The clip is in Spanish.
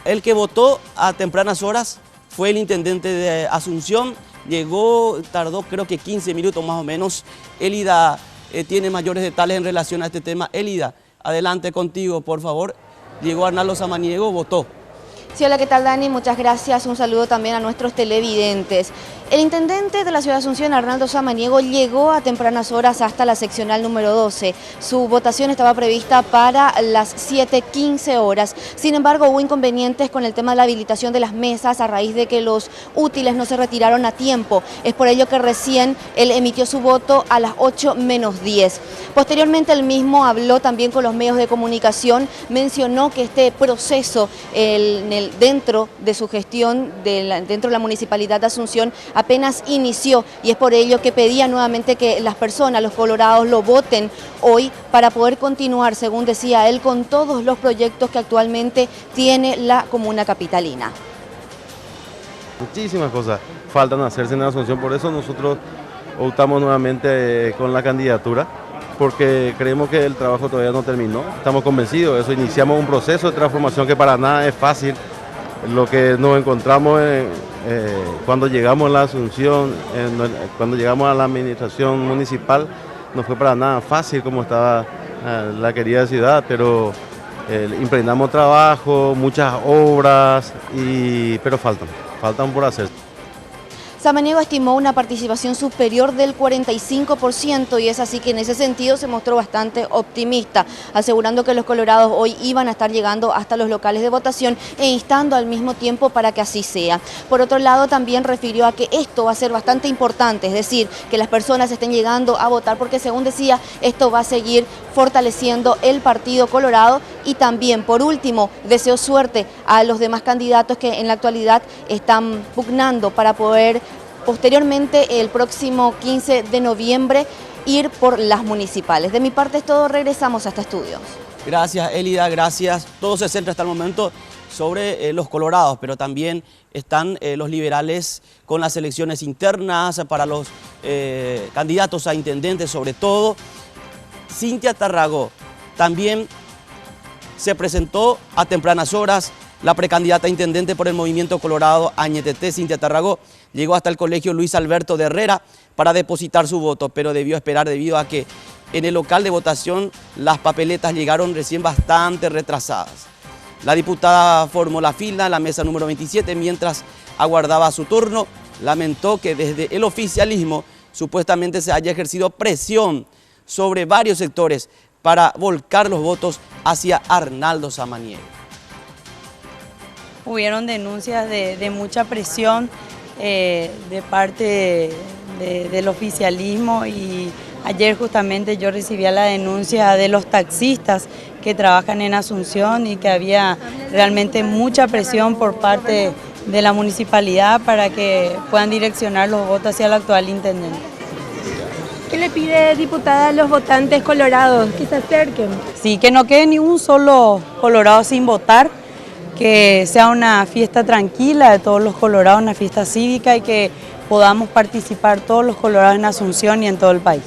El que votó a tempranas horas fue el intendente de Asunción. Llegó, tardó creo que 15 minutos más o menos. Elida tiene mayores detalles en relación a este tema. Elida, adelante contigo, por favor. Llegó Arnaldo Samaniego, votó. Sí, hola, ¿qué tal, Dani? Muchas gracias. Un saludo también a nuestros televidentes. El intendente de la ciudad de Asunción, Arnaldo Samaniego, llegó a tempranas horas hasta la seccional número 12. Su votación estaba prevista para las 7:15 horas. Sin embargo, hubo inconvenientes con el tema de la habilitación de las mesas a raíz de que los útiles no se retiraron a tiempo. Es por ello que recién él emitió su voto a las 8:10. Posteriormente, él mismo habló también con los medios de comunicación, mencionó que este proceso dentro de su gestión, dentro de la Municipalidad de Asunción, apenas inició, y es por ello que pedía nuevamente que las personas, los colorados, lo voten hoy para poder continuar, según decía él, con todos los proyectos que actualmente tiene la comuna capitalina. Muchísimas cosas faltan hacerse en Asunción, por eso nosotros optamos nuevamente con la candidatura, porque creemos que el trabajo todavía no terminó, estamos convencidos de eso, iniciamos un proceso de transformación que para nada es fácil. Lo que nos encontramos cuando llegamos a la Asunción, cuando llegamos a la administración municipal, no fue para nada fácil como estaba la querida ciudad, pero emprendamos trabajo, muchas obras, pero faltan por hacer. Samaniego estimó una participación superior del 45% y es así que en ese sentido se mostró bastante optimista, asegurando que los colorados hoy iban a estar llegando hasta los locales de votación e instando al mismo tiempo para que así sea. Por otro lado, también refirió a que esto va a ser bastante importante, es decir, que las personas estén llegando a votar porque, según decía, esto va a seguir fortaleciendo el Partido Colorado. Y también, por último, deseó suerte a los demás candidatos que en la actualidad están pugnando para poder posteriormente, el próximo 15 de noviembre, ir por las municipales. De mi parte es todo, regresamos a este estudio. Gracias, Elida, gracias. Todo se centra hasta el momento sobre los colorados, pero también están los liberales con las elecciones internas para los candidatos a intendentes, sobre todo. Cintia Tarragó también se presentó a tempranas horas. La precandidata a intendente por el Movimiento Colorado Añetete, Cintia Tarragó, llegó hasta el colegio Luis Alberto de Herrera para depositar su voto, pero debió esperar debido a que en el local de votación las papeletas llegaron recién bastante retrasadas. La diputada formó la fila en la mesa número 27 mientras aguardaba su turno. Lamentó que desde el oficialismo supuestamente se haya ejercido presión sobre varios sectores para volcar los votos hacia Arnaldo Samaniego. Hubieron denuncias de mucha presión de parte del oficialismo, y ayer justamente yo recibía la denuncia de los taxistas que trabajan en Asunción y que había realmente mucha presión por parte de la municipalidad para que puedan direccionar los votos hacia el actual intendente. ¿Qué le pide, diputada, a los votantes colorados? Que se acerquen. Sí, que no quede ni un solo colorado sin votar, que sea una fiesta tranquila de todos los colorados, una fiesta cívica, y que podamos participar todos los colorados en Asunción y en todo el país.